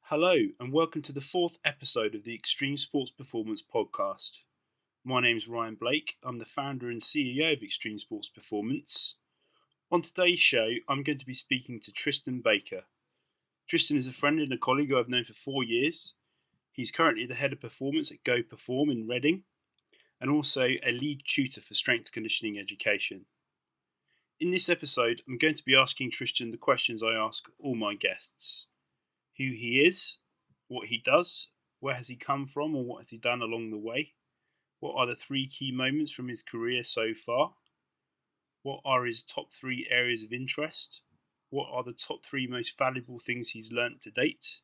Hello, and welcome to the fourth episode of the Extreme Sports Performance podcast. My name's Ryan Blake. I'm the founder and CEO of Extreme Sports Performance. On today's show, I'm going to be speaking to Tristan Baker. Tristan is a friend and a colleague who I've known for 4 years. He's currently the head of performance at Go Perform in Reading, and also a lead tutor for strength conditioning education. In this episode, I'm going to be asking Tristan the questions I ask all my guests. Who he is, what he does, where has he come from, or what has he done along the way? What are the 3 key moments from his career so far? What are his top 3 areas of interest? What are the top 3 most valuable things he's learnt to date?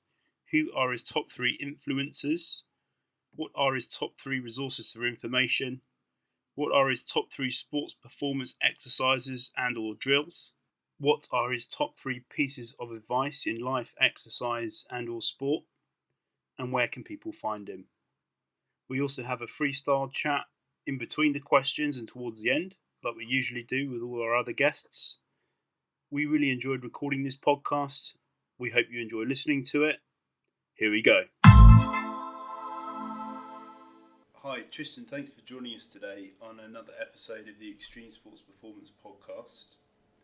Who are his top 3 influencers? What are his top 3 resources for information? What are his top 3 sports performance exercises and or drills? What are his top 3 pieces of advice in life, exercise and or sport? And where can people find him? We also have a freestyle chat in between the questions and towards the end, like we usually do with all our other guests. We really enjoyed recording this podcast. We hope you enjoy listening to it. Here we go. Hi Tristan, thanks for joining us today on another episode of the Extreme Sports Performance podcast.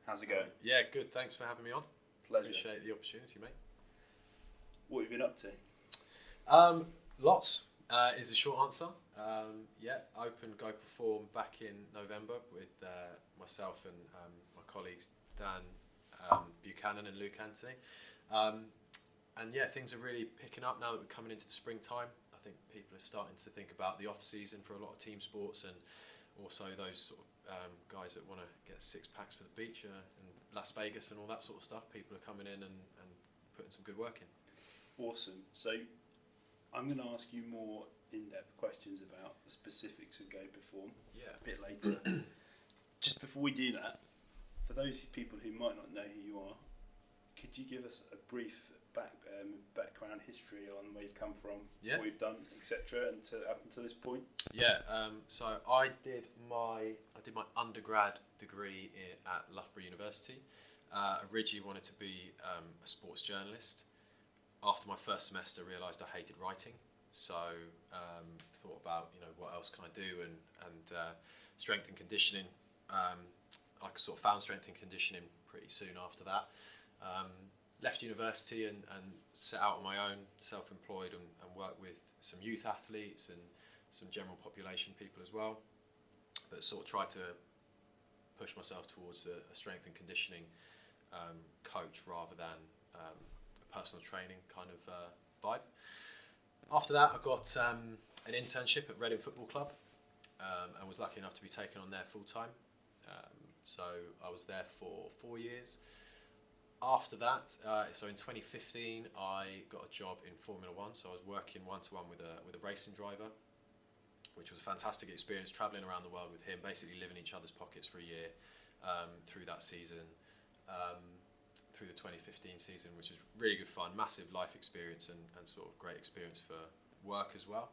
How's it going? Yeah, good. Thanks for having me on. Pleasure. Appreciate the opportunity, mate. What have you been up to? Lots is the short answer. Opened Go Perform back in November with myself and my colleagues Dan Buchanan and Luke Anthony. Things are really picking up now that we're coming into the springtime. I think people are starting to think about the off season for a lot of team sports, and also those sort of guys that want to get 6 packs for the beach in Las Vegas and all that sort of stuff. People are coming in and putting some good work in. Awesome. So I'm going to ask you more in-depth questions about the specifics of Go Perform a bit later. Just before we do that, for those people who might not know who you are, could you give us a brief background history on where you've come from, what you've done, etc., and up until this point? So I did my undergrad degree at Loughborough University. Originally wanted to be a sports journalist. After my first semester, realised I hated writing, so thought about what else can I do, and strength and conditioning. I sort of found strength and conditioning pretty soon after that. Left university and set out on my own, self-employed, and worked with some youth athletes and some general population people as well, but sort of tried to push myself towards a strength and conditioning coach rather than a personal training kind of vibe. After that, I got an internship at Reading Football Club and was lucky enough to be taken on there full time. So I was there for 4 years. After that, so in 2015, I got a job in Formula One. So I was working one-to-one with a racing driver, which was a fantastic experience, travelling around the world with him, basically living in each other's pockets for a year through that season, through the 2015 season, which was really good fun, massive life experience and sort of great experience for work as well.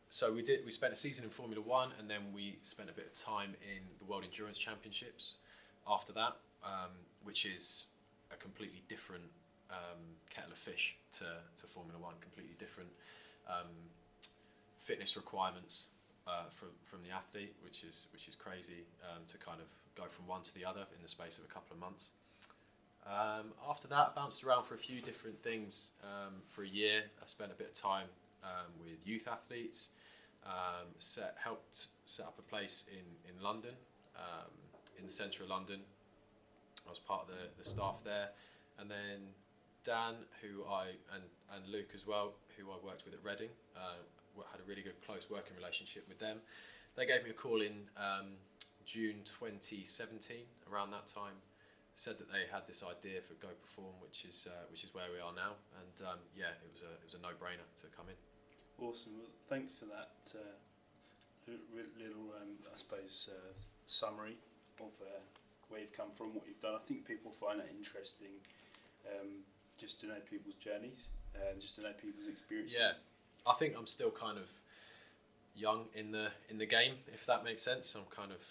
So we spent a season in Formula One, and then we spent a bit of time in the World Endurance Championships after that, which is a completely different kettle of fish to Formula One, completely different fitness requirements from the athlete, which is crazy to kind of go from one to the other in the space of a couple of months. After that, I bounced around for a few different things for a year. I spent a bit of time with youth athletes, helped set up a place in London, in the centre of London. I was part of the staff there, and then Dan, and Luke as well, who I worked with at Reading, had a really good close working relationship with them. They gave me a call in June 2017, around that time, said that they had this idea for Go Perform, which is where we are now, and it was a no-brainer to come in. Awesome. Well, thanks for that little, I suppose, summary of where you've come from, what you've done. I think people find that interesting, just to know people's journeys, just to know people's experiences. Yeah, I think I'm still kind of young in the game, if that makes sense. I'm kind of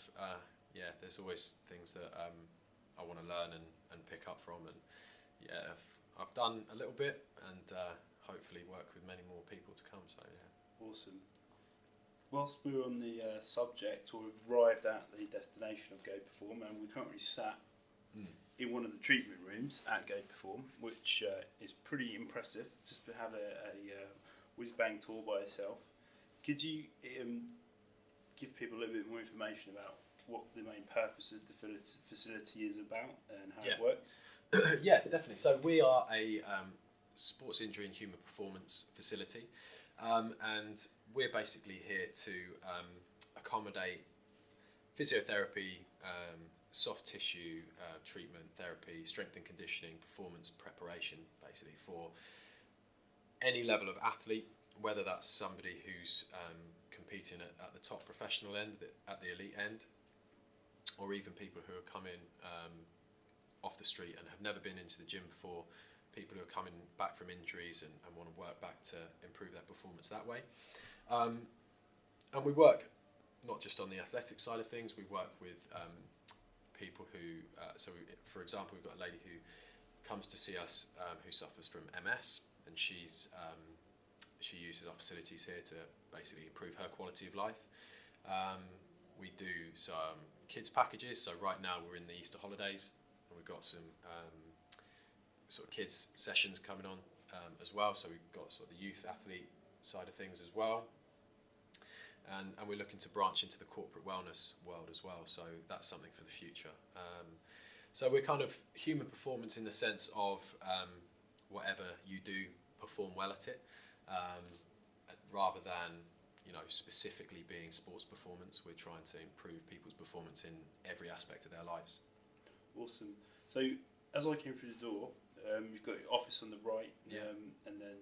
there's always things that I want to learn and pick up from, and I've done a little bit, and hopefully work with many more people to come. So yeah. Awesome. Whilst we're on the subject, or we've arrived at the destination of Go Perform, and we're currently sat in one of the treatment rooms at Go Perform, which is pretty impressive. Just to have a whiz-bang tour by yourself. Could you give people a little bit more information about what the main purpose of the facility is about and how it works? Yeah, definitely. So we are a sports injury and human performance facility, and we're basically here to accommodate physiotherapy, soft tissue treatment, therapy, strength and conditioning, performance preparation, basically for any level of athlete, whether that's somebody who's competing at the top professional end, at the elite end, or even people who are coming off the street and have never been into the gym before, people who are coming back from injuries and want to work back to improve their performance that way. And we work not just on the athletic side of things, we work with people who, for example, we've got a lady who comes to see us who suffers from MS, and she uses our facilities here to basically improve her quality of life. We do some kids packages, so right now we're in the Easter holidays, and we've got some sort of kids sessions coming on as well, so we've got sort of the youth athlete side of things as well. And we're looking to branch into the corporate wellness world as well, so that's something for the future. So we're kind of human performance in the sense of whatever you do, perform well at it, rather than specifically being sports performance. We're trying to improve people's performance in every aspect of their lives. Awesome. So as I came through the door, you've got your office on the right, and then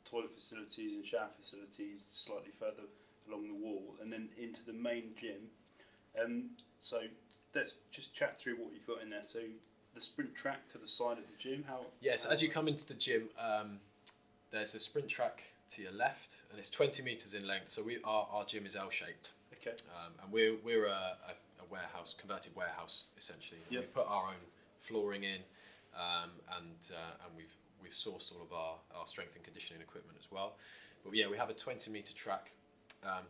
toilet facilities and shower facilities slightly further along the wall, and then into the main gym. So let's just chat through what you've got in there. So the sprint track to the side of the gym. Yes, as you come into the gym, there's a sprint track to your left, and it's 20 meters in length. So our gym is L-shaped. Okay. And we're a warehouse, converted warehouse essentially. Yep. We put our own flooring in, and we've sourced all of our strength and conditioning equipment as well. But yeah, we have a 20-meter track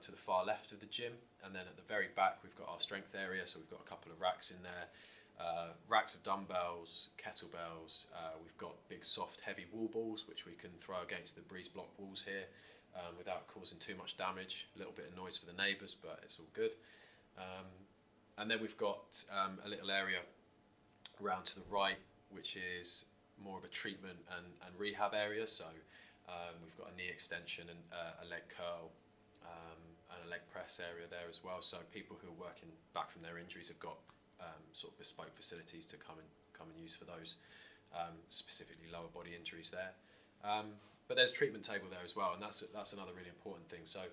to the far left of the gym, and then at the very back we've got our strength area, so we've got a couple of racks in there, racks of dumbbells, kettlebells, we've got big soft heavy wall balls which we can throw against the breeze block walls here without causing too much damage. A little bit of noise for the neighbours, but it's all good. And then we've got a little area around to the right which is more of a treatment and rehab area, so we've got a knee extension and a leg curl and a leg press area there as well. So people who are working back from their injuries have got sort of bespoke facilities to come and use for those specifically lower body injuries there. But there's treatment table there as well, and that's another really important thing. So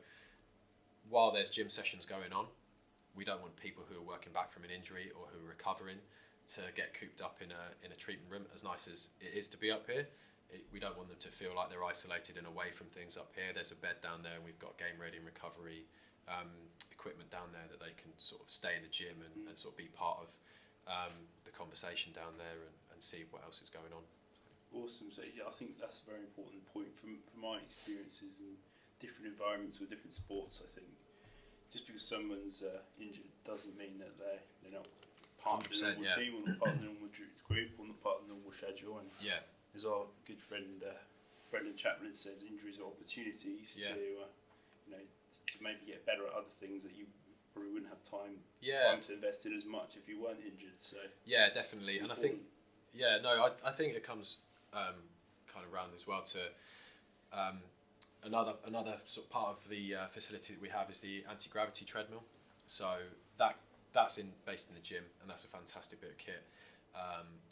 while there's gym sessions going on, we don't want people who are working back from an injury or who are recovering to get cooped up in a treatment room. As nice as it is to be up here, we don't want them to feel like they're isolated and away from things up here. There's a bed down there, and we've got game ready and recovery equipment down there that they can sort of stay in the gym and sort of be part of the conversation down there and see what else is going on. Awesome. So yeah, I think that's a very important point from my experiences in different environments or different sports. I think just because someone's injured doesn't mean that they're not part of the normal team or not part of the normal group or not part of the normal schedule. And as our good friend Brendan Chaplin says, injuries are opportunities to maybe get better at other things that you probably wouldn't have time to invest in as much if you weren't injured. So yeah, definitely. And I think I think it comes kind of round as well to another sort of part of the facility that we have is the anti-gravity treadmill. So that's based in the gym, and that's a fantastic bit of kit.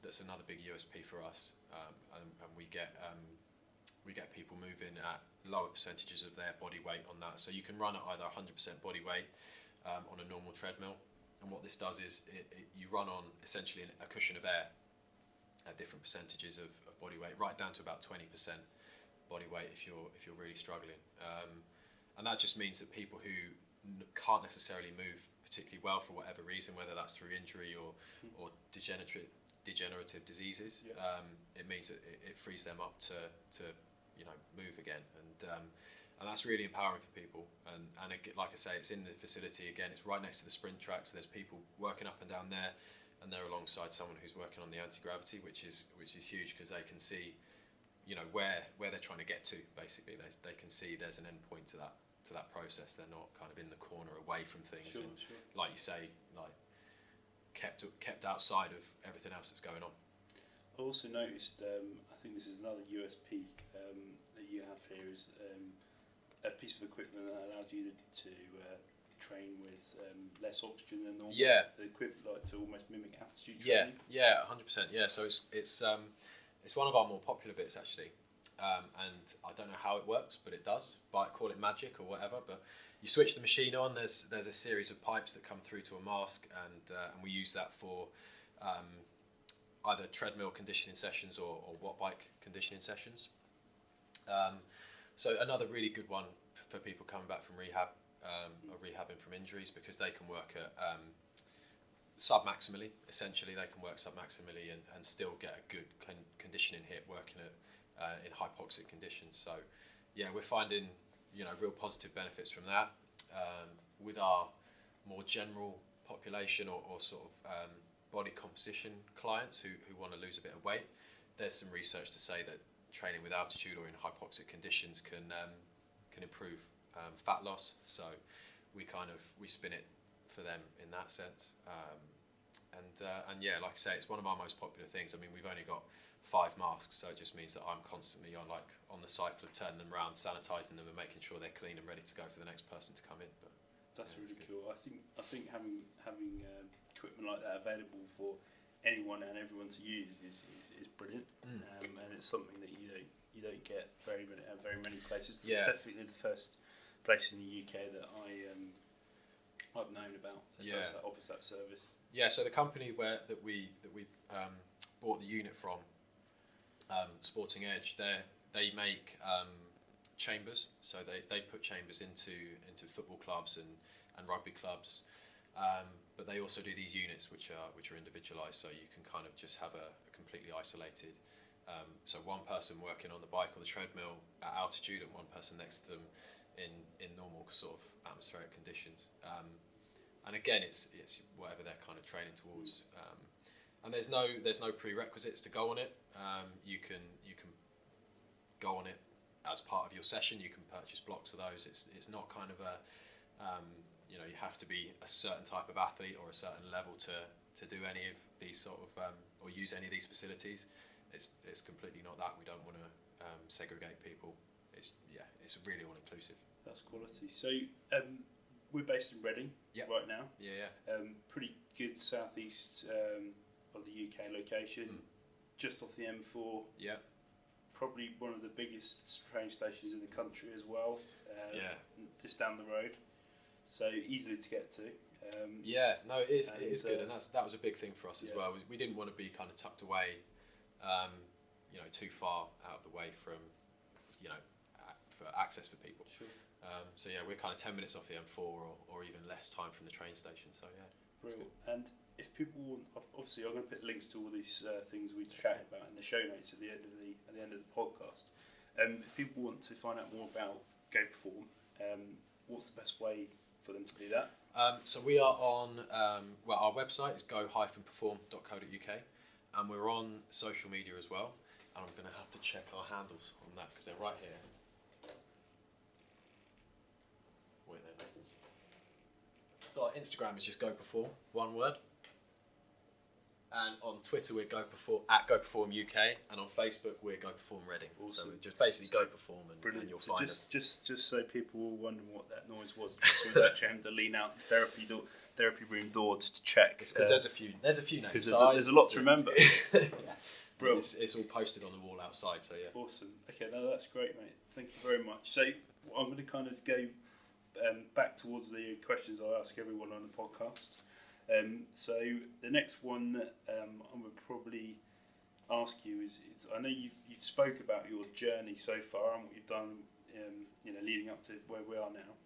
That's another big USP for us, and we get people moving at lower percentages of their body weight on that. So you can run at either 100% body weight on a normal treadmill, and what this does is you run on essentially a cushion of air at different percentages of body weight, right down to about 20% body weight if you're really struggling, and that just means that people who can't necessarily move particularly well for whatever reason, whether that's through injury or degenerative degenerative diseases. Yeah. It means that it frees them up to move again, and that's really empowering for people. And it, like I say, it's in the facility again. It's right next to the sprint track, so there's people working up and down there, and they're alongside someone who's working on the anti-gravity, which is huge, because they can see, where they're trying to get to. Basically, they can see there's an end point to that process. They're not kind of in the corner away from things, Sure. like you say, like kept outside of everything else that's going on. I also noticed, I think this is another USP that you have here, is a piece of equipment that allows you to train with less oxygen than normal. Yeah. The equipment, like, to almost mimic altitude Yeah, training. yeah, 100%. Yeah, so it's one of our more popular bits, actually, and I don't know how it works, but it does. Call it magic or whatever. But you switch the machine on. There's a series of pipes that come through to a mask, and we use that for either treadmill conditioning sessions or watt bike conditioning sextions. So another really good one for people coming back from rehab, or rehabbing from injuries, because they can work at submaximally. Essentially, they can work submaximally and still get a good conditioning hit working at in hypoxic conditions. So yeah, we're finding real positive benefits from that. With our more general population or sort of body composition clients who want to lose a bit of weight, there's some research to say that training with altitude or in hypoxic conditions can improve fat loss. So we spin it for them in that sense. And yeah, like I say, it's one of our most popular things. I mean, we've only got 5 masks, so it just means that I'm constantly on the cycle of turning them around, sanitising them, and making sure they're clean and ready to go for the next person to come in. But that's really cool. I think having equipment like that available for anyone and everyone to use is brilliant, and it's something that you don't get very many places. Yeah. It's definitely the first place in the UK that I've known about that offers that service. Yeah, so the company that we bought the unit from, Sporting Edge, they make chambers. So they put chambers into football clubs and rugby clubs, but they also do these units which are individualised. So you can kind of just have a completely isolated. So one person working on the bike or the treadmill at altitude, and one person next to them in normal sort of atmospheric conditions. And again, it's whatever they're kind of training towards. And there's no prerequisites to go on it. You can go on it as part of your session. You can purchase blocks of those. It's not kind of you have to be a certain type of athlete or a certain level to do any of these sort of or use any of these facilities. It's completely not that. We don't want to segregate people. It's really all inclusive. That's quality. So we're based in Reading right now. Yeah. Pretty good southeast of the UK location, just off the M4. Yeah. Probably one of the biggest train stations in the country as well. Just down the road, so easily to get to. It is good, and that was a big thing for us as well. We didn't want to be kind of tucked away, too far out of the way from, for access for people. Sure. So yeah, we're kind of 10 minutes off the M4 or even less time from the train station. So yeah. Brilliant. And if people want, obviously, I'm going to put links to all these things we chatted about in the show notes at the end of the podcast. If people want to find out more about Go Perform, what's the best way for them to do that? So we are on our website is go-perform.co.uk, and we're on social media as well. And I'm going to have to check our handles on that because they're right here. Wait there. So our Instagram is just Go Perform, one word. And on Twitter we're Go Perform UK, and on Facebook we're Go Perform Reading. Awesome. So we're just basically Go Perform, and you'll find us. Just so people will wonder what that noise was, was actually having to lean out the therapy room door to check. It's because there's a few names. Because there's a lot to remember. Brilliant. It's all posted on the wall outside. So yeah. Awesome. Okay, no, that's great, mate. Thank you very much. So I'm going to kind of go back towards the questions I ask everyone on the podcast. So the next one that I would probably ask you is I know you've spoke about your journey so far and what you've done, leading up to where we are now.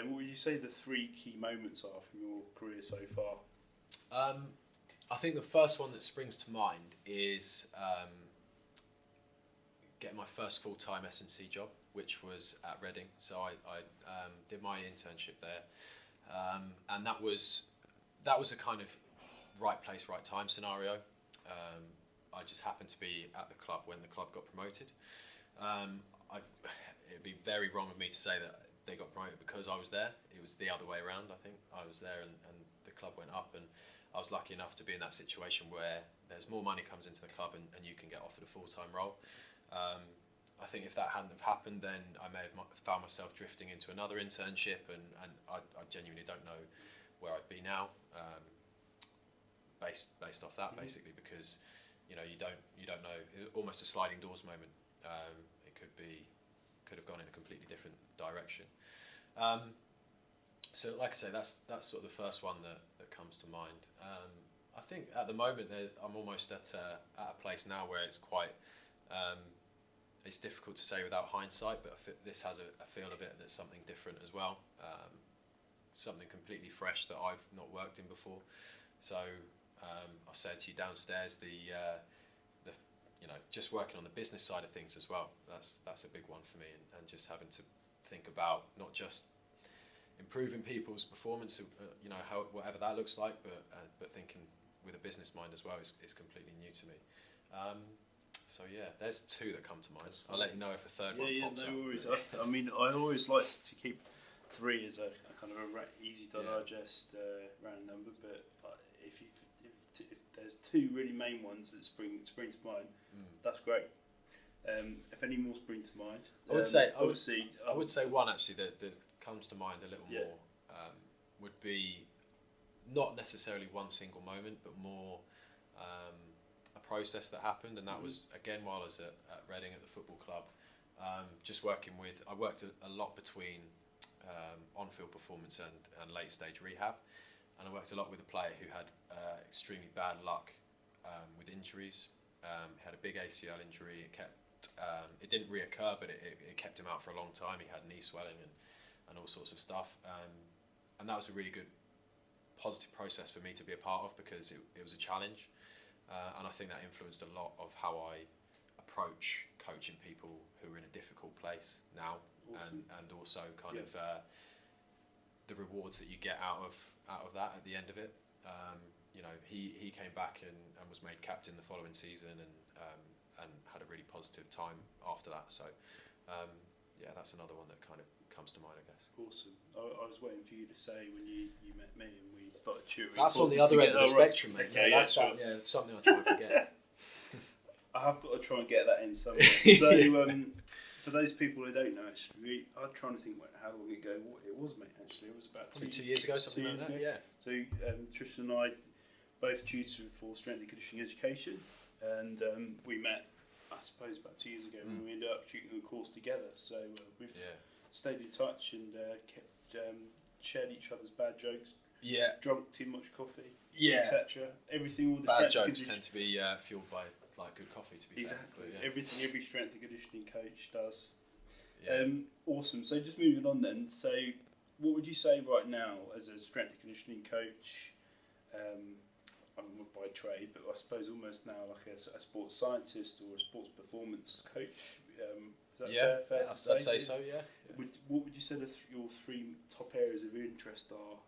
What would you say the 3 key moments are from your career so far? I think the first one that springs to mind is getting my first full-time S&C job, which was at Reading. So I did my internship there, and that was a kind of right place, right time scenario. I just happened to be at the club when the club got promoted. It'd be very wrong of me to say that they got promoted because I was there. It was the other way around, I think. I was there and the club went up, and I was lucky enough to be in that situation where there's more money comes into the club and you can get offered a full-time role. I think if that hadn't have happened, then I may have found myself drifting into another internship, and I genuinely don't know where I'd be now, based off that, basically, because you don't know. Almost a sliding doors moment. It could have gone in a completely different direction. So, like I say, that's sort of the first one that comes to mind. I think at the moment I'm almost at a place now where it's quite. It's difficult to say without hindsight, but this has a feel of it that's something different as well, something completely fresh that I've not worked in before. So I said to you downstairs, just working on the business side of things as well. That's a big one for me, and just having to think about not just improving people's performance, whatever that looks like, but thinking with a business mind as well is completely new to me. So yeah, there's two that come to mind. I'll let you know if a third one pops up. Yeah, no worries. I mean, I always like to keep three as a kind of easy to digest round number. But if there's two really main ones that spring to mind, that's great. If any more spring to mind, I would say one actually that comes to mind a little more would be not necessarily one single moment, but more. Process that happened, and that was again while I was at Reading at the football club, just working with. I worked a lot between on-field performance and late-stage rehab, and I worked a lot with a player who had extremely bad luck with injuries. He had a big ACL injury. It didn't reoccur, but it kept him out for a long time. He had knee swelling and all sorts of stuff, and that was a really good positive process for me to be a part of, because it was a challenge. And I think that influenced a lot of how I approach coaching people who are in a difficult place now. Awesome. and also kind of the rewards that you get out of that at the end of it. He came back and was made captain the following season, and had a really positive time after that. So that's another one that kind of comes to mind, I guess. Awesome. I was waiting for you to say when you met me and we started tutoring. That's on the other end of the spectrum, mate. Okay, it's something I try and forget. I have got to try and get that in somewhere. So, for those people who don't know, actually, I'm trying to think how long ago it was, mate. Actually, it was about 2 years ago, something like that. Ago. Yeah. So Tristan and I both tutored for strength and conditioning education, and we met, I suppose, about 2 years ago when we ended up tutoring a course together. So we've stayed in touch and kept shared each other's bad jokes. Yeah. Drunk too much coffee. Yeah. Etc. Everything. All the bad jokes tend to be fueled by good coffee. To be exactly. Fair. Yeah. Everything every strength and conditioning coach does. Yeah. Awesome. So just moving on then. So what would you say right now as a strength and conditioning coach? I'm not by trade, but I suppose almost now like a sports scientist or a sports performance coach. Is that fair to say? I'd say so, yeah. What would you say your three top areas of interest are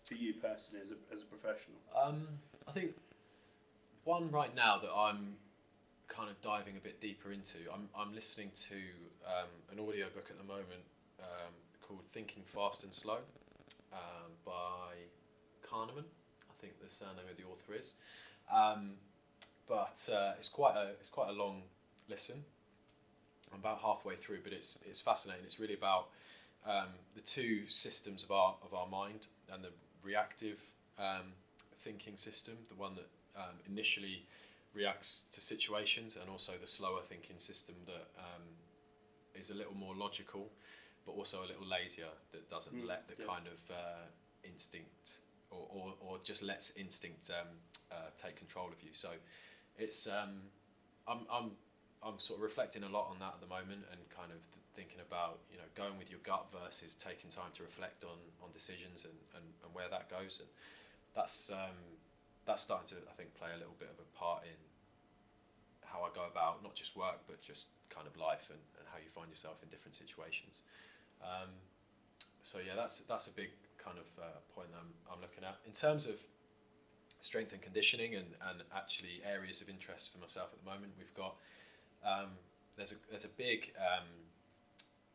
for you personally as a professional? I think one right now that I'm kind of diving a bit deeper into, I'm listening to an audiobook at the moment called Thinking Fast and Slow by Kahneman. I think the surname of the author is. But it's quite a long listen. I'm about halfway through, but it's fascinating. It's really about the two systems of our mind, and the reactive thinking system, the one that initially reacts to situations, and also the slower thinking system that is a little more logical, but also a little lazier, that doesn't let the kind of instinct or just lets instinct take control of you. So it's I'm sort of reflecting a lot on that at the moment, and kind of thinking about going with your gut versus taking time to reflect on decisions and where that goes. And that's that's starting to, I think, play a little bit of a part in how I go about not just work but just kind of life and how you find yourself in different situations. So yeah, that's a big kind of point that I'm looking at in terms of strength and conditioning and actually areas of interest for myself at the moment. We've got there's a big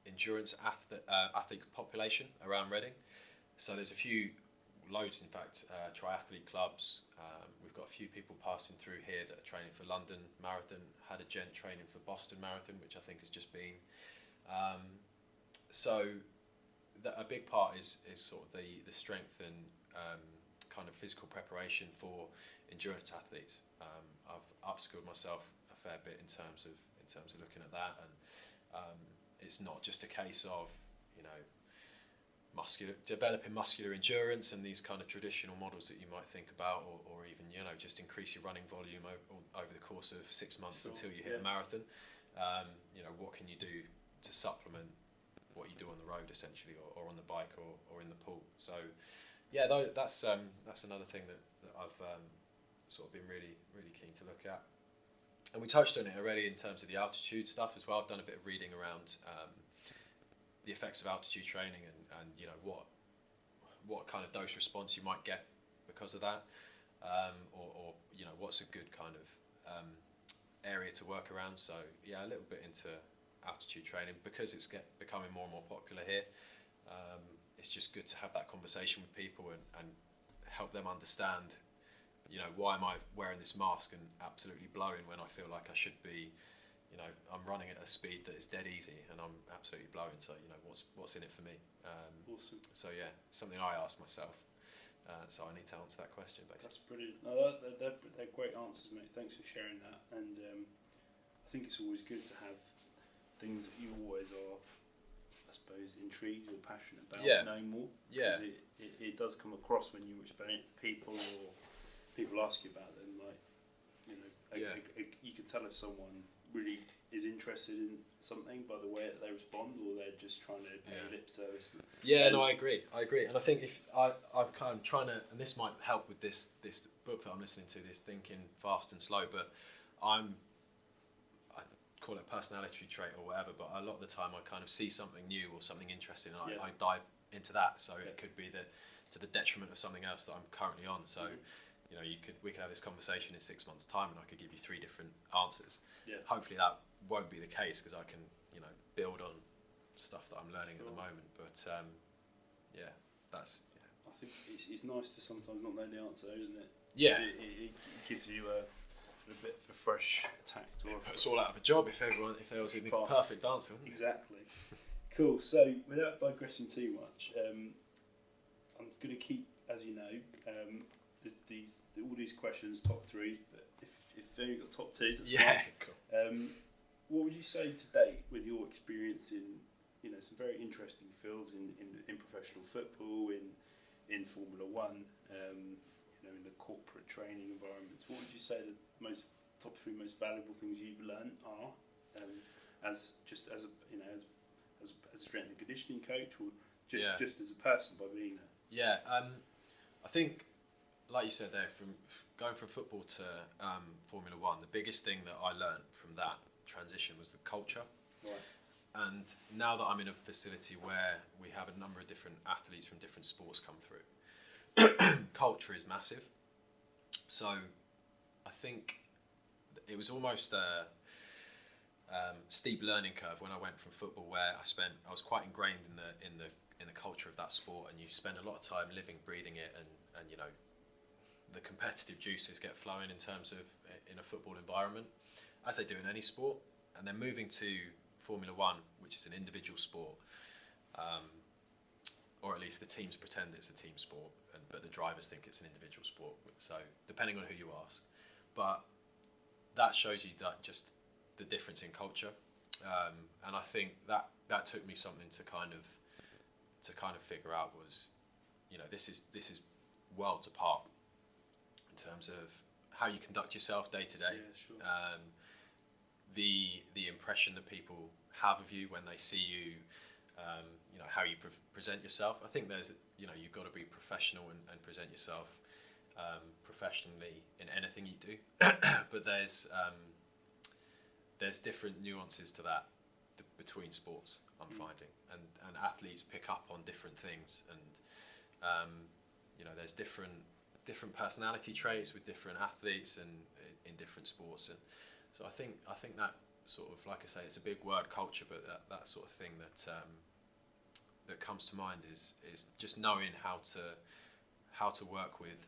endurance athlete population around Reading. So there's loads in fact, triathlete clubs. We've got a few people passing through here that are training for London Marathon. Had a gent training for Boston Marathon, which I think has just been. So a big part is sort of the strength and kind of physical preparation for endurance athletes. I've upskilled myself a fair bit in terms of looking at that, and it's not just a case of developing muscular endurance and these kind of traditional models that you might think about, or even just increase your running volume over the course of 6 months until you hit a marathon. What can you do to supplement what you do on the road essentially, or on the bike, or in the pool? So yeah, that's another thing that I've sort of been really keen to look at. And we touched on it already in terms of the altitude stuff as well. I've done a bit of reading around the effects of altitude training and what kind of dose response you might get because of that, or what's a good kind of area to work around. So yeah, a little bit into altitude training because it's becoming more and more popular here. It's just good to have that conversation with people and help them understand, why am I wearing this mask and absolutely blowing when I feel like I should be, I'm running at a speed that is dead easy and I'm absolutely blowing. So what's in it for me? Awesome. So yeah, something I ask myself. So I need to answer that question, basically. That's brilliant. No, they're great answers, mate. Thanks for sharing that. And I think it's always good to have things that you always are, I suppose, intrigued or passionate about, knowing more. Yeah. Because it does come across when you explain it to people, or people ask you about them. Like, you can tell if someone really is interested in something by the way that they respond, or they're just trying to pay lip service. No, I agree, and I think if I'm kind of trying to, and this might help with this book that I'm listening to, this Thinking Fast and Slow, but I call it a personality trait or whatever, but a lot of the time I kind of see something new or something interesting and I dive into that, so it could be to the detriment of something else that I'm currently on. So we could have this conversation in 6 months' time and I could give you 3 different answers. Hopefully that won't be the case, because I can build on stuff that I'm learning at the moment. But I think it's nice to sometimes not know the answer, isn't it? It gives you a bit of a fresh attack. It puts all out of a job if there was a perfect answer. Exactly. Cool. So without digressing too much, I'm going to keep, as you know, all these questions top 3s, but if you've got top 2s, that's fine. Cool. What would you say to date, with your experience in some very interesting fields in professional football, in Formula One, in the corporate training environments? What would you say the top 3 most valuable things you've learned are, as a strength and conditioning coach, or just as a person by being there? I think, like you said there, from going from football to Formula One, the biggest thing that I learned from that transition was the culture. Right. And now that I'm in a facility where we have a number of different athletes from different sports come through, culture is massive. So I think it was almost a steep learning curve when I went from football, where I was quite ingrained in the culture of that sport, and you spend a lot of time living, breathing it, and the competitive juices get flowing in terms of in a football environment, as they do in any sport. And then moving to Formula One, which is an individual sport, or at least the teams pretend it's a team sport, but the drivers think it's an individual sport. So depending on who you ask, but that shows you that just the difference in culture. And I think that took me something to kind of figure out was, this is worlds apart in terms of how you conduct yourself day to day. Sure. The impression that people have of you when they see you, how you present yourself. I think there's, you've got to be professional and present yourself professionally in anything you do, but there's different nuances to that between sports. I'm finding, and athletes pick up on different things, and there's different personality traits with different athletes and in different sports, and so I think that sort of, like I say, it's a big word, culture, but that sort of thing that comes to mind is just knowing how to work with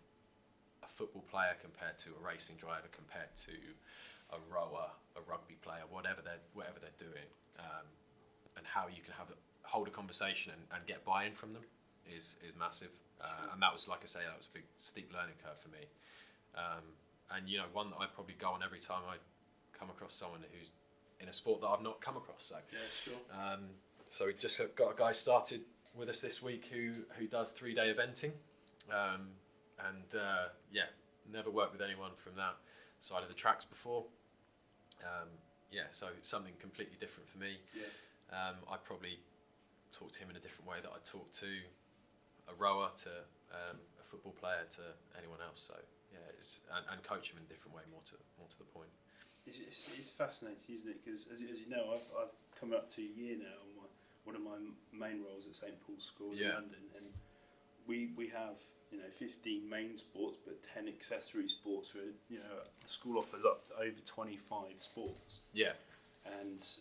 a football player compared to a racing driver, compared to a rower, a rugby player, whatever they're doing, and how you can hold a conversation and get buy-in from them is massive. And that was, like I say, that was a big steep learning curve for me. And one that I probably go on every time I come across someone who's in a sport that I've not come across. So yeah, sure. So we just got a guy started with us this week who does 3-day eventing, never worked with anyone from that side of the tracks before. So something completely different for me. Yeah. I probably talk to him in a different way that I talk to a rower, to a football player, to anyone else. So and coach him in a different way, more to the point. It's fascinating, isn't it? Because as you know, I've come up to a year now on one of my main roles at St Paul's School in London, and we have 15 main sports, but 10 accessory sports. Where the school offers up to over 25 sports. Yeah. And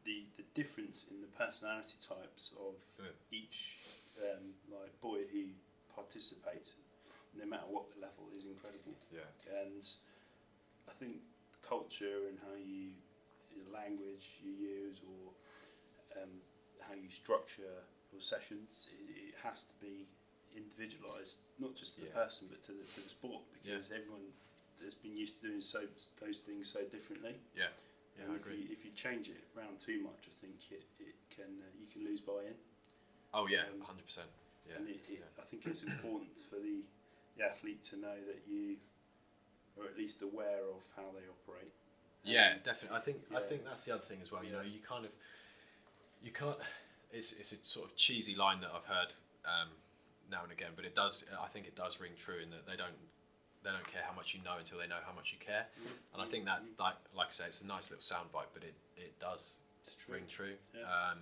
the difference in the personality types of each boy who participates, no matter what the level, is incredible. Yeah. And I think culture and how the language you use, or how you structure your sessions, it has to be individualised, not just to the person but to the sport, because everyone has been used to doing those things so differently. Yeah. Yeah, I agree. If you change it around too much, I think it can you can lose buy-in. Oh yeah, 100%. Yeah. And I think it's important for the athlete to know that you are at least aware of how they operate. Yeah, definitely. I think that's the other thing as well. You can't. It's a sort of cheesy line that I've heard now and again, but it does. I think it does ring true in that they don't care how much you know until they know how much you care. And I think that, like I say, it's a nice little soundbite, but it does ring true. Yeah.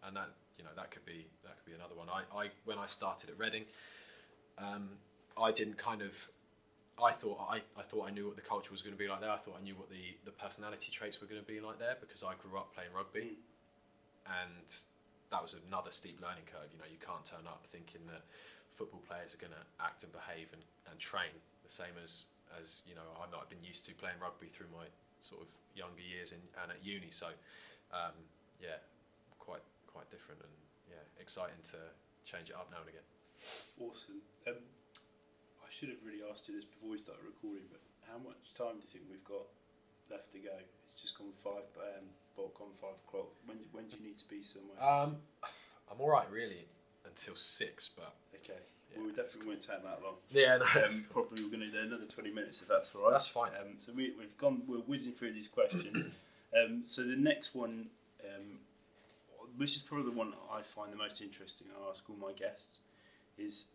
And that that could be another one. I when I started at Reading, I didn't kind of. I thought I knew what the culture was going to be like there. I thought I knew what the personality traits were going to be like there, because I grew up playing rugby, and that was another steep learning curve. You can't turn up thinking that football players are going to act and behave and train the same as I might have been used to playing rugby through my sort of younger years and at uni. So quite different, and exciting to change it up now and again. Awesome. I should have really asked you this before we started recording, but how much time do you think we've got left to go? It's just gone 5 o'clock. When do you need to be somewhere? I'm all right really until 6, but okay. Well, we definitely won't take that long. Yeah, no. Probably we're going to do another 20 minutes if that's all right. That's fine. So we're whizzing through these questions. So the next one, which is probably the one I find the most interesting, I ask all my guests, is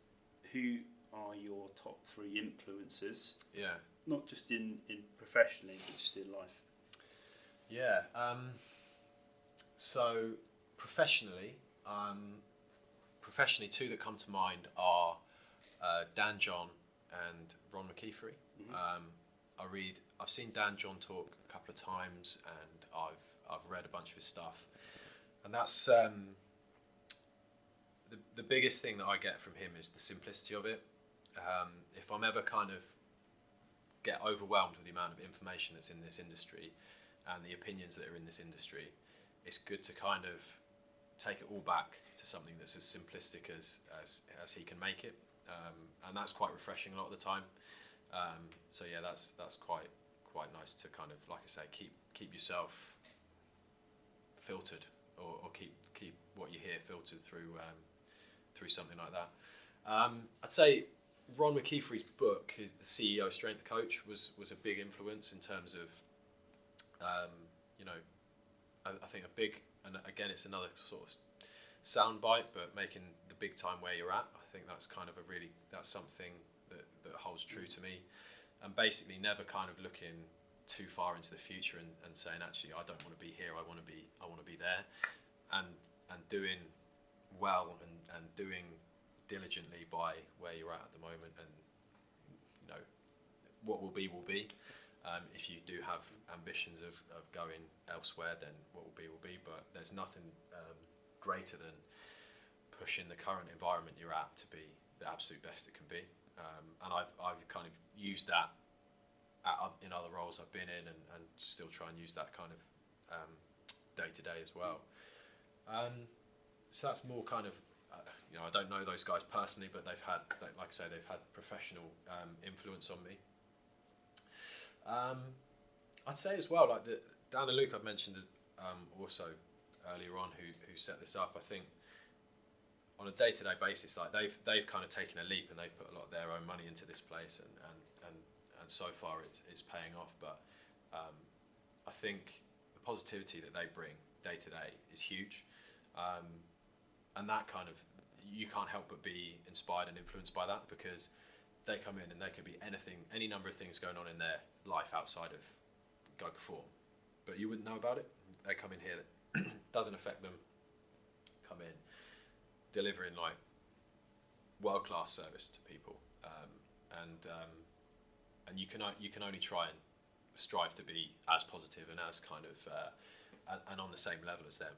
who are your top 3 influences? Yeah. Not just in professionally, but just in life. Yeah. So professionally, 2 that come to mind are Dan John and Ron McKeefery. Mm-hmm. I've seen Dan John talk a couple of times, and I've read a bunch of his stuff, and that's the biggest thing that I get from him is the simplicity of it. If I'm ever kind of get overwhelmed with the amount of information that's in this industry and the opinions that are in this industry, it's good to kind of take it all back to something that's as simplistic as he can make it, and that's quite refreshing a lot of the time. So yeah, that's quite nice to kind of, like I say, keep yourself filtered, or keep what you hear filtered through something like that. I'd say Ron McKeefery's book, The CEO Strength Coach, was a big influence in terms of, I think a big, and again it's another sort of soundbite, but making the big time where you're at. I think that's kind of that's something that holds true to me, and basically never kind of looking too far into the future and saying, actually, I don't want to be here, I want to be there, and doing well and doing diligently by where you're at the moment, and what will be will be. If you do have ambitions of going elsewhere, then what will be, but there's nothing greater than pushing the current environment you're at to be the absolute best it can be. And I've kind of used that in other roles I've been in, and still try and use that kind of day to day as well. So that's more kind of, I don't know those guys personally, but they've had, like I say, they've had professional influence on me. I'd say as well, like Dan and Luke I've mentioned also earlier on, who set this up. I think on a day-to-day basis, like they've kind of taken a leap, and they've put a lot of their own money into this place, and so far it's paying off. But I think the positivity that they bring day to day is huge, and that kind of, you can't help but be inspired and influenced by that, because they come in and there could be any number of things going on in their life outside of go perform, but you wouldn't know about it. They come in here that doesn't affect them, come in delivering like world-class service to people, and you can only try and strive to be as positive and as kind of and on the same level as them.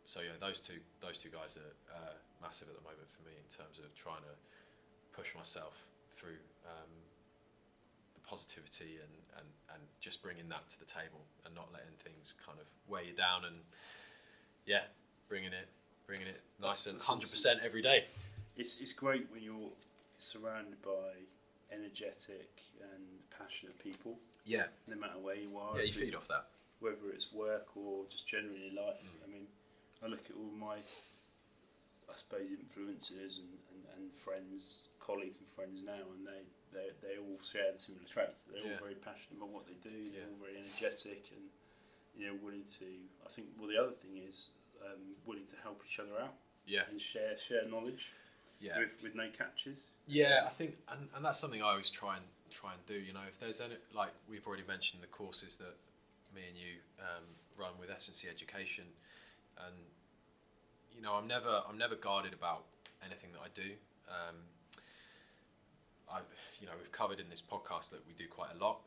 So yeah, those two guys are massive at the moment for me in terms of trying to push myself through the positivity and just bringing that to the table, and not letting things kind of weigh you down, and yeah, bringing it nice and 100% every day. It's great when you're surrounded by energetic and passionate people. Yeah. No matter where you are. Yeah, you feed off that. Whether it's work or just generally life. I mean, I look at all my, I suppose, influencers and friends, colleagues and friends now, and they all share the similar traits. They're all very passionate about what they do. They're all very energetic and willing to. I think the other thing is willing to help each other out. Yeah. And share knowledge. Yeah. With no catches. Yeah, I think, and that's something I always try and do. If there's any, like we've already mentioned, the courses that me and you run with S&C Education, and I'm never guarded about anything that I do. We've covered in this podcast that we do quite a lot,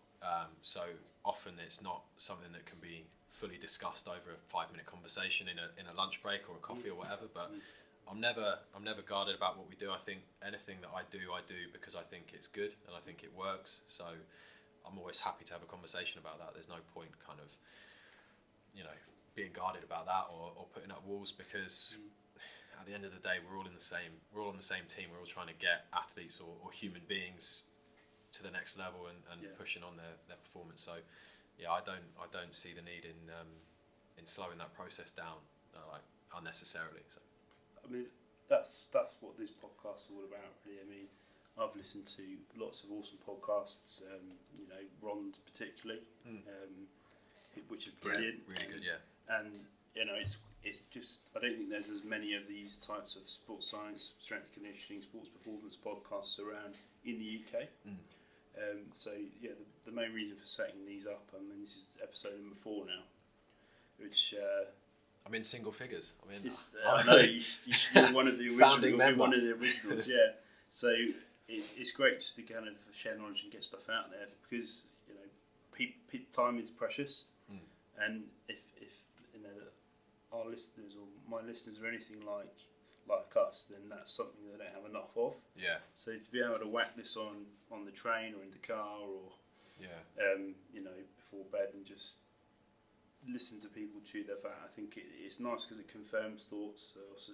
so often it's not something that can be fully discussed over a 5-minute conversation in a lunch break or a coffee or whatever. But I'm never guarded about what we do. I think anything that I do because I think it's good and I think it works. So I'm always happy to have a conversation about that. There's no point kind of being guarded about that or putting up walls, because at the end of the day we're all on the same team. We're all trying to get athletes or human beings to the next level and pushing on their performance. So yeah, I don't see the need in slowing that process down like unnecessarily. So I mean, that's what this podcast is all about, really. I mean, I've listened to lots of awesome podcasts, Ron's particularly, which is brilliant. Yeah, really good, yeah. And it's just, I don't think there's as many of these types of sports science, strength and conditioning, sports performance podcasts around in the UK. So yeah, the main reason for setting these up, I mean, this is episode number 4 now, which I'm in single figures. I know you're one of the founding originals. One of the originals, yeah. So it's great just to kind of share knowledge and get stuff out there, because time is precious, and if our listeners or my listeners are anything like us, then that's something they don't have enough of. Yeah. So to be able to whack this on the train or in the car or before bed and just listen to people chew their fat, I think it's nice because it confirms thoughts, also,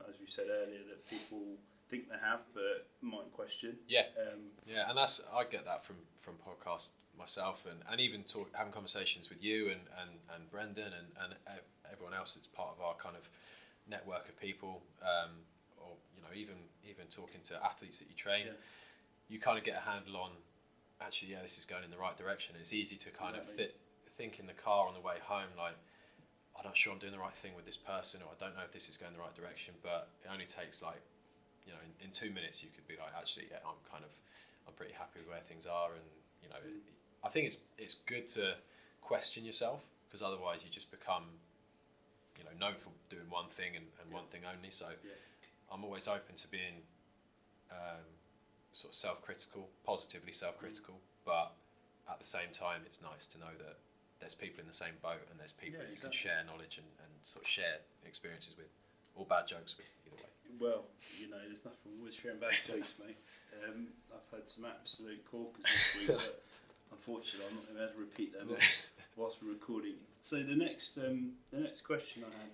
as we said earlier, that people think they have but might question. Yeah. And I get that from podcasts myself, and even having conversations with you and Brendan and everyone else that's part of our kind of network of people, or even talking to athletes that you train. You kind of get a handle on, actually, this is going in the right direction. It's easy to kind of think in the car on the way home, like, I'm not sure I'm doing the right thing with this person, or I don't know if this is going the right direction, but it only takes like in 2 minutes you could be like, actually, yeah, I'm pretty happy with where things are, and I think it's good to question yourself, because otherwise you just become known for doing one thing and one thing only. So I'm always open to being sort of self-critical, positively self-critical, but at the same time it's nice to know that there's people in the same boat, and there's people you can share knowledge and sort of share experiences with, or bad jokes with, either way. Well, there's nothing wrong with sharing bad jokes, mate. I've had some absolute corkers this week, but unfortunately I'm not going to be able to repeat them whilst we're recording. So the next question I had,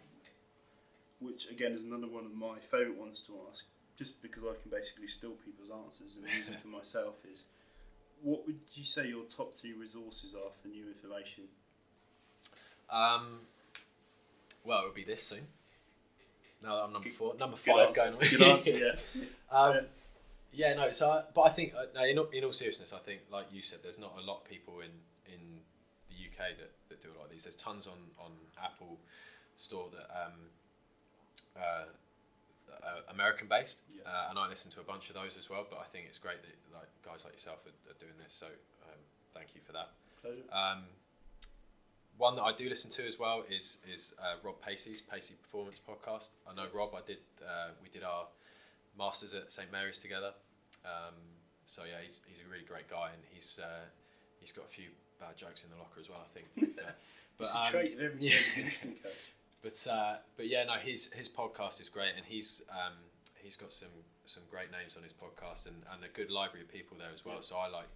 which again is another one of my favourite ones to ask, just because I can basically steal people's answers and use them for myself, is what would you say your top 3 resources are for new information? Well, it would be this soon. Now that I'm number 4, number 5 answer. going on. Good answer, yeah. No. So, but I think, in all seriousness, I think, like you said, there's not a lot of people in the UK that do a lot of these. There's tons on Apple Store that American based, and I listen to a bunch of those as well. But I think it's great that guys like yourself are doing this. So thank you for that. Pleasure. One that I do listen to as well is Rob Pacey's Pacey Performance podcast. I know Rob. We did our masters at St Mary's together. So yeah, he's a really great guy, and he's got a few bad jokes in the locker as well, I think. But it's a trait of every conditioning coach. But yeah, no, his podcast is great, and he's got some great names on his podcast, and a good library of people there as well. So I like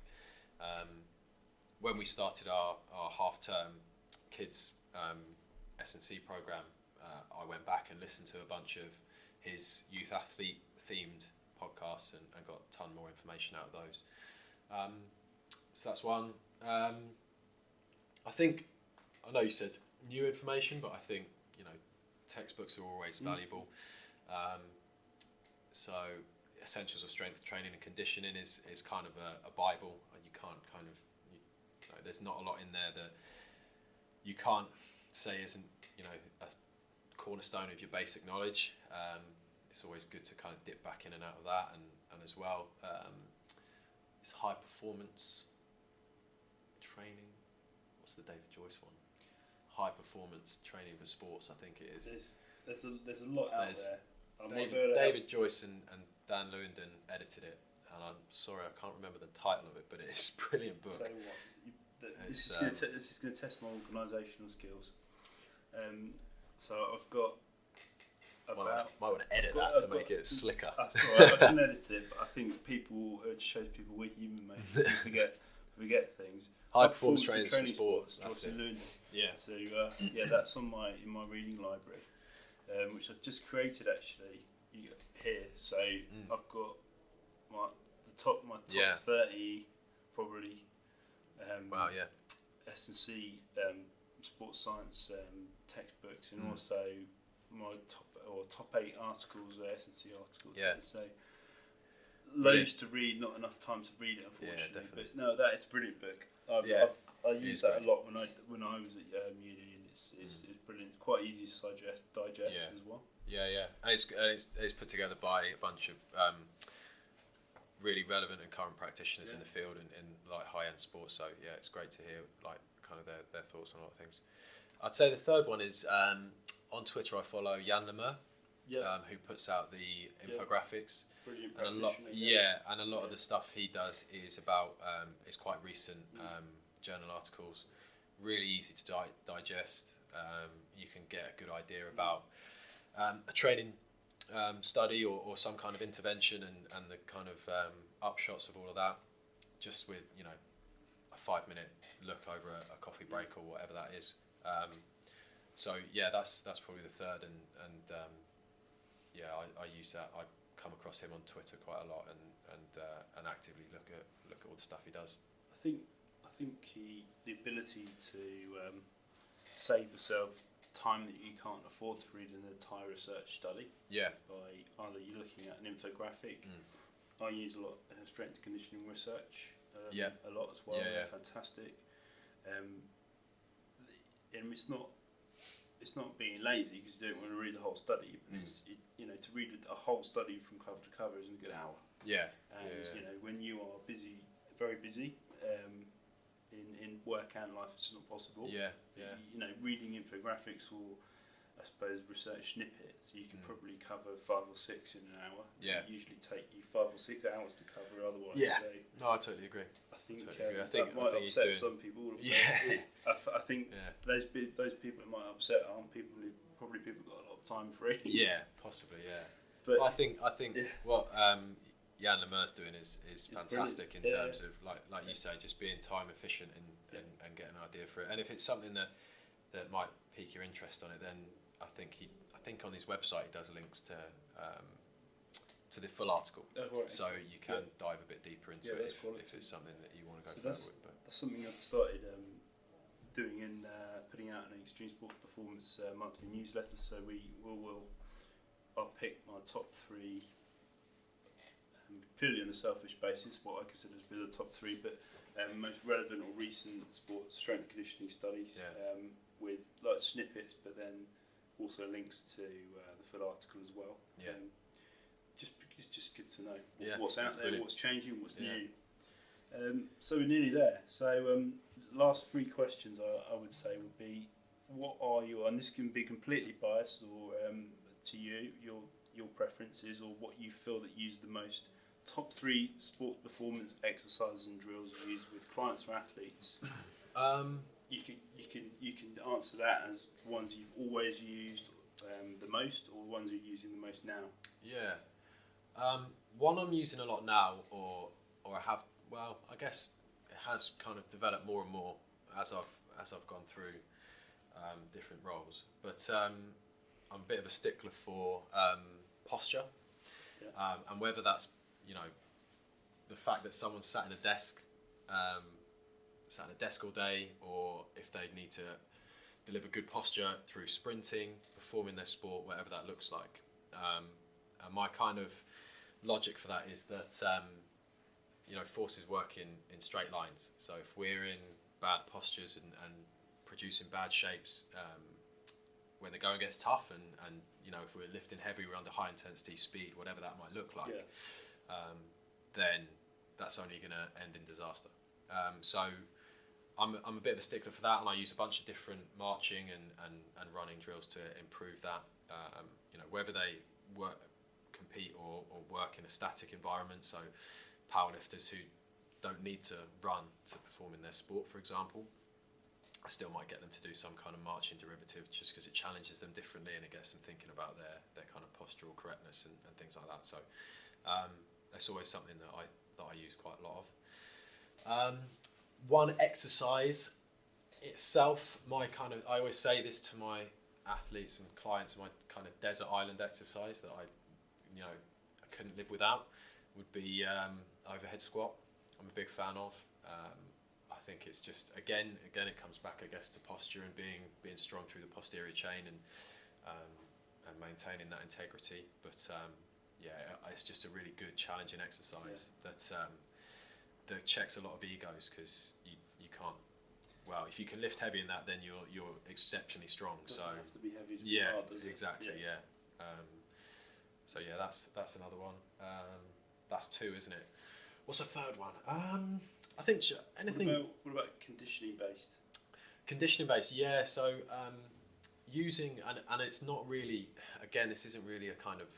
when we started our half-term kids S&C program, I went back and listened to a bunch of his youth athlete themed podcasts and got a ton more information out of those. So that's one. I know you said new information, but I think textbooks are always valuable. So Essentials of Strength Training and Conditioning is kind of a Bible, and you can't there's not a lot in there that you can't say isn't a cornerstone of your basic knowledge. It's always good to kind of dip back in and out of that, and as well it's high performance training. What's the David Joyce one? High performance training for sports, I think it is. There's a lot out there. David Joyce and Dan Lewandon edited it, and I'm sorry I can't remember the title of it, but it's a brilliant book. So this is going to test my organisational skills. So I've got about. Might want to edit that to make it slicker. That's all right. I can edit it, but I think it shows people we're human, mate. We forget things. High performance training for sports. That's it. Yeah. So that's in my reading library, which I've just created actually here. So I've got my top 30 probably. Wow, yeah. S&C sports science textbooks, and also my top 8 articles, S&C articles. Yeah. So loads to read, not enough time to read it, unfortunately. Yeah, but no, that is a brilliant book. I used that a lot when I was at uni, and it's brilliant. Quite easy to digest as well. Yeah. And it's put together by a bunch of really relevant and current practitioners in the field and in like high-end sports. So yeah, it's great to hear like kind of their thoughts on a lot of things. I'd say the third one is on Twitter I follow Jan Lemmer, who puts out the infographics. Brilliant practitioner. And a lot of the stuff he does is about it's quite recent journal articles, really easy to digest. You can get a good idea about a training study or some kind of intervention and the kind of upshots of all of that, just with a 5-minute look over a coffee break or whatever that is. So yeah, that's probably the third, and I use that. I come across him on Twitter quite a lot and actively look at all the stuff he does. I think the ability to save yourself time that you can't afford to read an entire research study. Yeah. By either you're looking at an infographic. I use a lot of strength and conditioning research. A lot as well. Yeah. Fantastic. And it's not it's not being lazy because you don't want to read the whole study, but to read a whole study from cover to cover is a good hour. Yeah. And when you are busy, very busy, in work and life, it's just not possible. Yeah. Reading infographics or I suppose research snippets, you can probably cover 5 or 6 in an hour. Yeah. It usually take you 5 or 6 hours to cover otherwise. Yeah. So No, I totally agree. I think that might upset some people. Yeah. I think those people it might upset aren't people who probably people got a lot of time free. Yeah, possibly. Yeah. But I think what Jan Lemur's doing is fantastic in terms of like you say, just being time efficient and getting an idea for it. And if it's something that might pique your interest on it, then I think on his website he does links to the full article, so you can dive a bit deeper into it if it's something that you want to go further with. But that's something I've started doing in putting out an Extreme Sports Performance monthly newsletter. So I'll pick my top 3, purely on a selfish basis, what I consider to be the top 3, but most relevant or recent sports strength and conditioning studies with like snippets, but then also links to the full article as well. It's just good to know what's out there, brilliant. What's changing, what's new. So we're nearly there. So last 3 questions I would say would be, what are your, and this can be completely biased or to you, your preferences, or what you feel that you use the most, top 3 sports performance exercises and drills you use with clients or athletes. You can answer that as ones you've always used the most, or ones you're using the most now. One I'm using a lot now, or I have. Well, I guess it has kind of developed more and more as I've gone through different roles. But I'm a bit of a stickler for posture, and whether that's the fact that someone's sat in a desk all day, or if they need to deliver good posture through sprinting, performing their sport, whatever that looks like. And my kind of logic for that is that forces work in straight lines. So if we're in bad postures and producing bad shapes, when the going gets tough, and if we're lifting heavy, we're under high intensity speed, whatever that might look like, then that's only going to end in disaster. So I'm a bit of a stickler for that, and I use a bunch of different marching and running drills to improve that. Whether they compete or work in a static environment, so powerlifters who don't need to run to perform in their sport, for example, I still might get them to do some kind of marching derivative, just because it challenges them differently and it gets them thinking about their kind of postural correctness and things like that. So that's always something that I use quite a lot of. One exercise itself, I always say this to my athletes and clients, my kind of desert island exercise that I couldn't live without, would be overhead squat. I'm a big fan of. I think it's just again it comes back, I guess, to posture and being strong through the posterior chain and maintaining that integrity. But it's just a really good challenging exercise that checks a lot of egos, because you can't. Well, if you can lift heavy in that, then you're exceptionally strong. Doesn't have to be heavy to be hard, does it? Exactly. So that's another one. That's 2, isn't it? What's the 3rd one? I think anything. What about conditioning based? Conditioning based, yeah. So using and it's not really. Again, this isn't really a kind of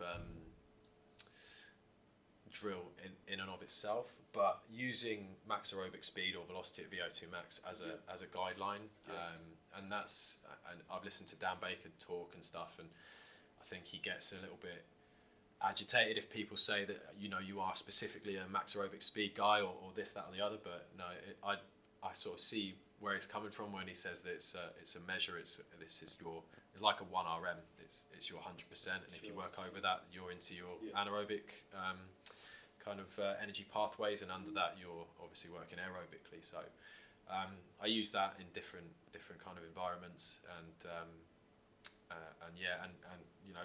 drill in and of itself, but using max aerobic speed or velocity at VO2 max as a guideline, and I've listened to Dan Baker talk and stuff, and I think he gets a little bit agitated if people say that you are specifically a max aerobic speed guy or this, that, or the other. But no, I sort of see where he's coming from when he says that it's a measure. It's like a 1 RM. It's your 100%, and if you work over that, you're into your anaerobic kind of energy pathways, and under that you're obviously working aerobically. So I use that in different kind of environments, and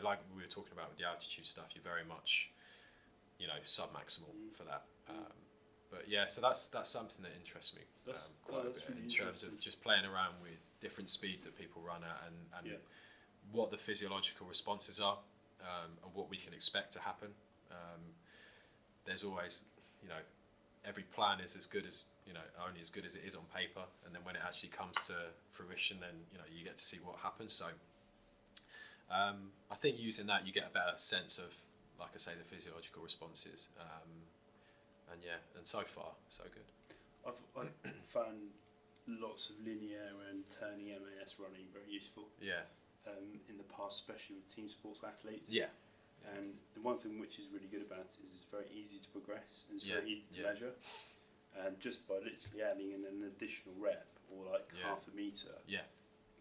like we were talking about with the altitude stuff, you're very much sub-maximal for that. But yeah, so that's something that interests me quite a bit really in terms of just playing around with different speeds that people run at and what the physiological responses are, and what we can expect to happen. There's always, every plan is as good as, only as good as it is on paper, and then when it actually comes to fruition, then you get to see what happens. So I think using that, you get a better sense of, like I say, the physiological responses. And so far, so good. I've found lots of linear and turning MAS running very useful. Yeah. In the past, especially with team sports athletes. Yeah. And the one thing which is really good about it is it's very easy to progress and it's very easy to measure. And just by literally adding in an additional rep or like half a metre,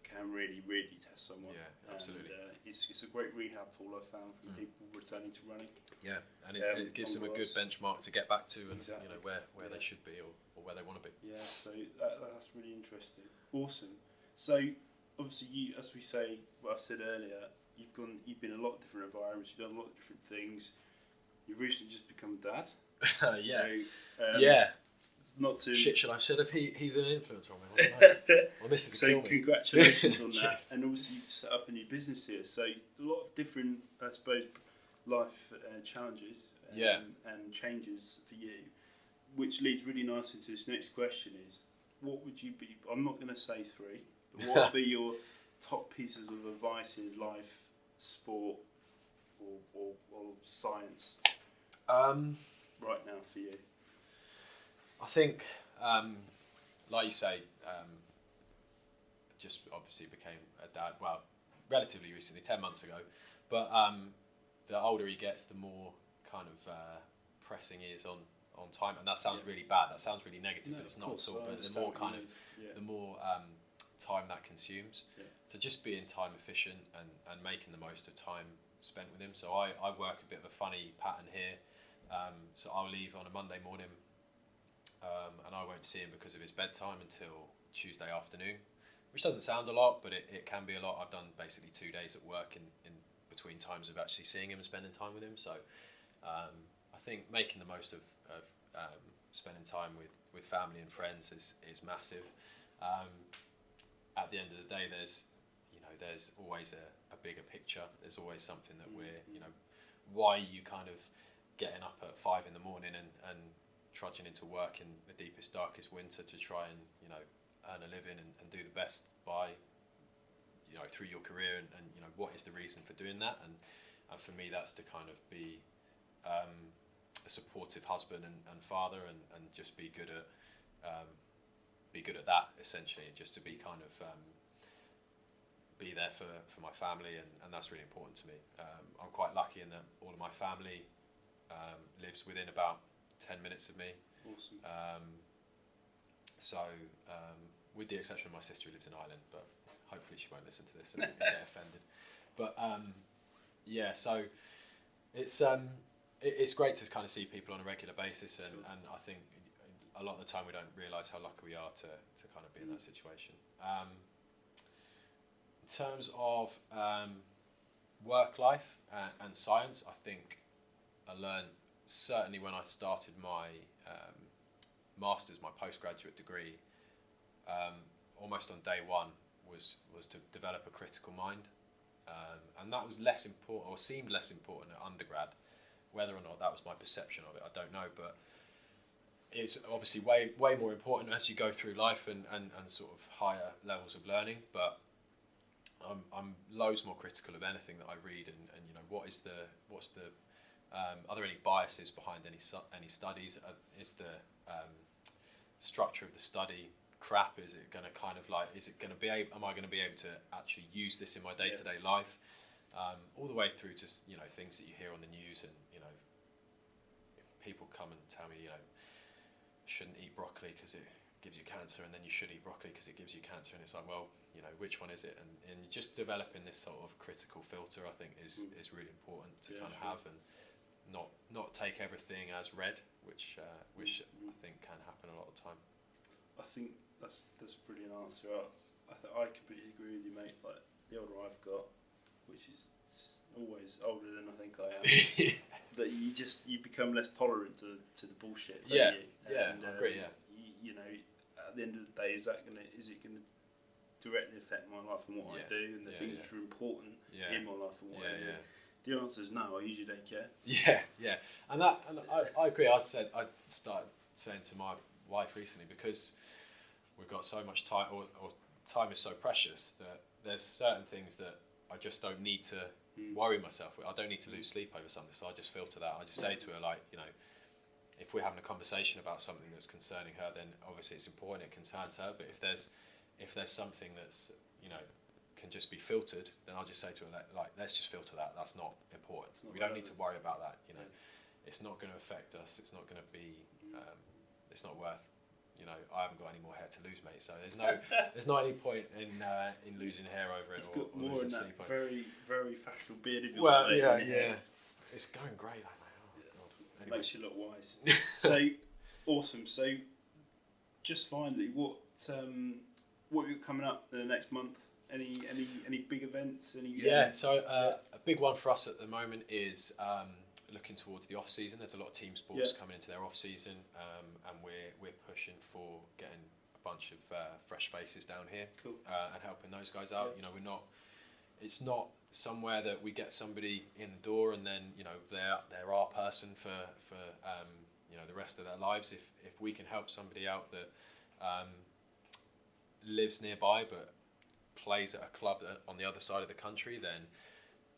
can really, really test someone. Yeah, absolutely. And it's a great rehab tool I've found from people returning to running. Yeah, and it gives them a good benchmark to get back to, and where they should be or where they want to be. Yeah, so that's really interesting. Awesome. So obviously, you, as we say, what I said earlier, you've been in a lot of different environments. You've done a lot of different things. You've recently just become a dad. Yeah. Not to shit. Should I said if he's an influencer on me? Well, this is so congratulations on that, and also you set up a new business here. So a lot of different, I suppose, life challenges and changes for you, which leads really nicely to this next question: is what would you be? I'm not going to say three, but what would be your top pieces of advice in life, sport, or science right now for you? I think, like you say, just obviously became a dad, well, relatively recently, 10 months ago. But the older he gets, the more kind of pressing he is on time. And that sounds really bad. That sounds really negative, but it's not at all. But the more kind of, the more time that consumes. Yeah. So just being time efficient and making the most of time spent with him. So I work a bit of a funny pattern here. So I'll leave on a Monday morning. And I won't see him because of his bedtime until Tuesday afternoon, which doesn't sound a lot, but it can be a lot. I've done basically 2 days at work in between times of actually seeing him and spending time with him. So I think making the most of spending time with family and friends is massive. At the end of the day, there's always a bigger picture. There's always something that we're, why are you kind of getting up at 5 a.m. and trudging into work in the deepest, darkest winter to try and earn a living and do the best by through your career and what is the reason for doing that, and for me that's to kind of be a supportive husband and father and just be good at that essentially, and just to be kind of be there for my family, and that's really important to me. I'm quite lucky in that all of my family lives within about 10 minutes of me. Awesome. With the exception of my sister who lives in Ireland, but hopefully she won't listen to this and get offended. But so it's great to kind of see people on a regular basis, and I think a lot of the time we don't realise how lucky we are to kind of be in that situation. In terms of work life and science, I think I learned, certainly when I started my master's, my postgraduate degree, almost on day one was to develop a critical mind, and that was less important, or seemed less important at undergrad. Whether or not that was my perception of it, I don't know, but it's obviously way more important as you go through life and sort of higher levels of learning. But I'm loads more critical of anything that I read, and what's the are there any biases behind any studies? Is the structure of the study crap? Is it going to am I going to be able to actually use this in my day-to-day life? All the way through to things that you hear on the news, and people come and tell me shouldn't eat broccoli because it gives you cancer, and then you should eat broccoli because it gives you cancer, and it's like, well, which one is it? And just developing this sort of critical filter, I think, is really important to kind of have, and not take everything as read, which I think can happen a lot of the time. I think that's a brilliant answer. I completely agree with you, mate. Like the older I've got, which is always older than I think I am. that you become less tolerant to the bullshit. Don't Yeah, you? yeah, And, I agree. Yeah, you know, at the end of the day, is it going to directly affect my life and what I do and the things which are important in my life and what I do? The answer is no. I usually don't care. Yeah, and I agree. I started saying to my wife recently, because we've got so much time, or time is so precious, that there's certain things that I just don't need to worry myself with. I don't need to lose sleep over something, so I just filter that. I just say to her, like, you know, if we're having a conversation about something that's concerning her, then obviously it's important, it concerns her. But if there's something that's, you know, can just be filtered, then I'll just say to her, like, let's just filter that. That's not important. We don't need to worry about that. You know, it's not going to affect us. It's not going to be. It's not worth. You know, I haven't got any more hair to lose, mate. So there's not any point in losing hair over it. You've got more in that very, very fashionable beard of yours. Well, yeah. It's going grey, though, mate. Oh, God. Anyway. Makes you look wise. So awesome. So just finally, what have you got coming up in the next month? Any big events? So a big one for us at the moment is looking towards the off season. There's a lot of team sports coming into their off season, and we're pushing for getting a bunch of fresh faces down here, and helping those guys out. You know, it's not somewhere that we get somebody in the door and then, you know, they're our person for you know, the rest of their lives. If we can help somebody out that lives nearby but plays at a club on the other side of the country, then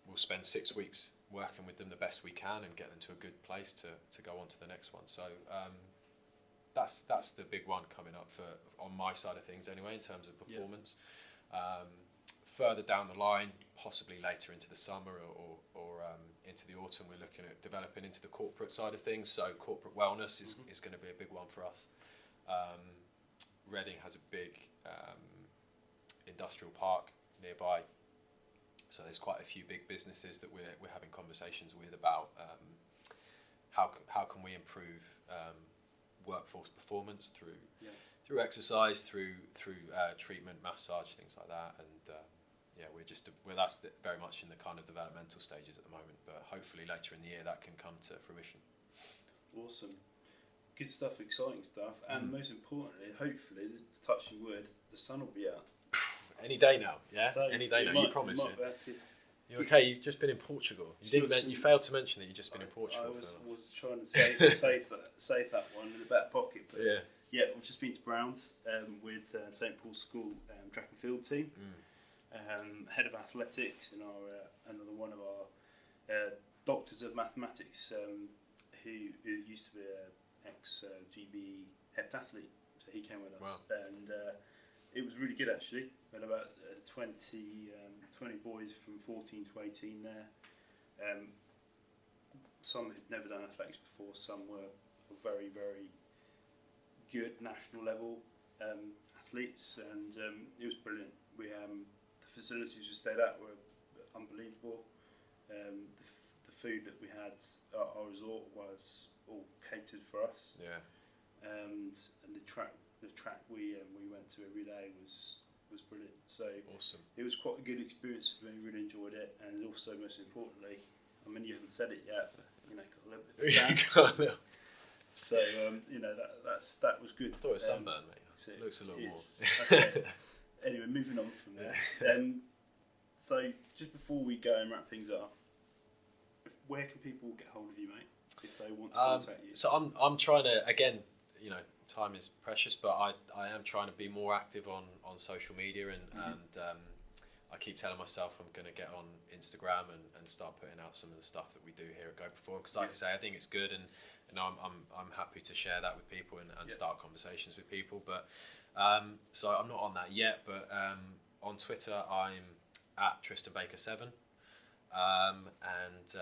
we'll spend 6 weeks working with them the best we can and get them to a good place to go on to the next one. So that's the big one coming up on my side of things anyway, in terms of performance. Further down the line, possibly later into the summer or into the autumn, we're looking at developing into the corporate side of things. So corporate wellness is going to be a big one for us. Reading has a big industrial park nearby, so there's quite a few big businesses that we're having conversations with about how can we improve workforce performance through exercise, through treatment, massage, things like that. And that's very much in the kind of developmental stages at the moment, but hopefully later in the year that can come to fruition. Awesome. Good stuff, exciting stuff, and most importantly, hopefully, touching wood, the sun will be out. Any day now, yeah? So any day now, you promise. You're okay, you've just been in Portugal. You failed to mention that you've just been in Portugal. I was trying to save that one in the back pocket, but we've just been to Browns with St Paul's School track and field team. Head of athletics and another one of our doctors of mathematics who used to be an ex-GB heptathlete, so he came with us. Wow. And it was really good actually. We had about 20 boys from 14 to 18 there. Some had never done athletics before, some were very, very good national level athletes, and it was brilliant. The facilities we stayed at were unbelievable. The food that we had at our resort was all catered for us. Yeah. And the track we went to every day was brilliant. So awesome. It was quite a good experience for me. Really enjoyed it, and also most importantly, I mean, you haven't said it yet, but got a little bit of tan. So that was good. I thought it was sunburn, mate. So it looks a little more. Okay. Anyway, moving on from there. So just before we go and wrap things up, where can people get hold of you, mate, if they want to contact you? So I'm trying to, again, time is precious, but I am trying to be more active on social media, and I keep telling myself I'm going to get on Instagram and start putting out some of the stuff that we do here at Go Perform, because like I say, I think it's good, and I'm happy to share that with people and start conversations with people. But so I'm not on that yet, but on Twitter I'm at Tristan Baker 7, and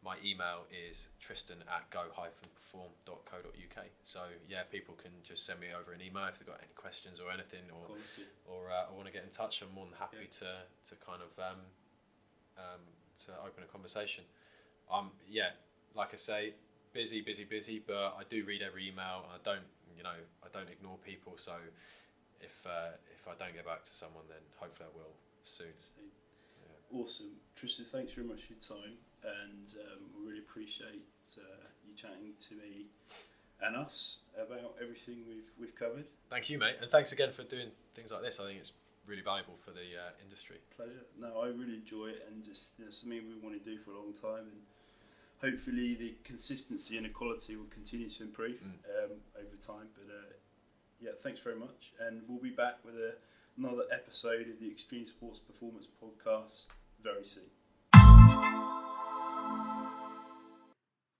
my email is tristan@go-perform.co.uk. So people can just send me over an email if they've got any questions or anything, or want to get in touch. I'm more than happy to kind of to open a conversation. Like I say, busy, but I do read every email. I don't ignore people. So if I don't get back to someone, then hopefully I will soon. Awesome. Tristan, thanks very much for your time, and we really appreciate you chatting to me and us about everything we've covered. Thank you, mate, and thanks again for doing things like this. I think it's really valuable for the industry. Pleasure. No, I really enjoy it, and just something we want to do for a long time, and hopefully the consistency and the quality will continue to improve over time. But yeah, thanks very much, and we'll be back with another episode of the Extreme Sports Performance Podcast very soon.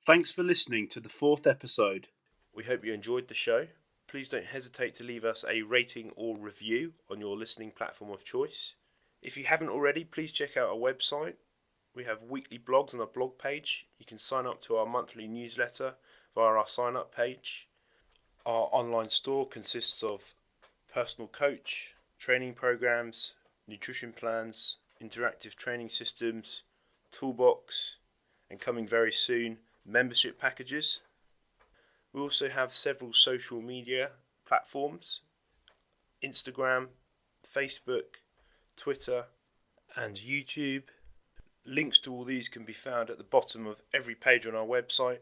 Thanks for listening to the 4th episode. We hope you enjoyed the show. Please don't hesitate to leave us a rating or review on your listening platform of choice. If you haven't already, please check out our website. We have weekly blogs on our blog page. You can sign up to our monthly newsletter via our sign up page. Our online store consists of personal coach, training programs, nutrition plans, interactive training systems, toolbox, and coming very soon, membership packages. We also have several social media platforms: Instagram, Facebook, Twitter, and YouTube. Links to all these can be found at the bottom of every page on our website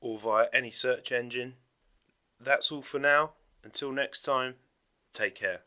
or via any search engine. That's all for now. Until next time, take care.